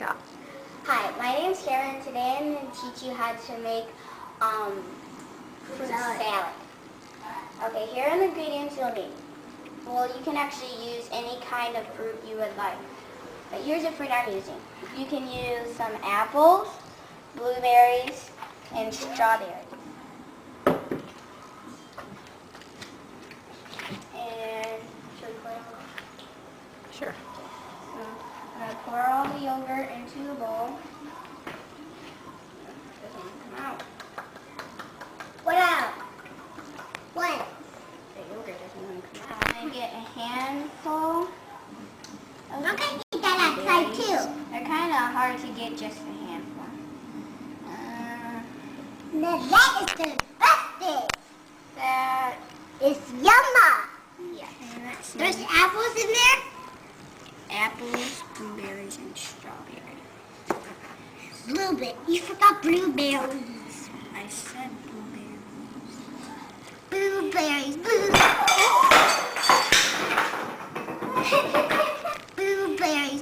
Go. Hi, my name's Karen. Today I'm going to teach you how to make fruit salad. Okay, here are the ingredients you'll need. Well, you can actually use any kind of fruit you would like. But here's the fruit I'm using. You can use some apples, blueberries, and strawberries. And should we pour it over? Sure. I'm going to pour all the yogurt into a bowl. It doesn't come out. What out? What? The yogurt doesn't want to come out. I'm going to get a handful. I'm going to get that outside too. They're kind of hard to get just a handful. Now that is disgusting. That is yumma. Yes. There's apples in there? Apples, blueberries, and strawberries. Blueberry. You forgot blueberries. I said blueberries. Blueberries. Blueberries. Blueberries.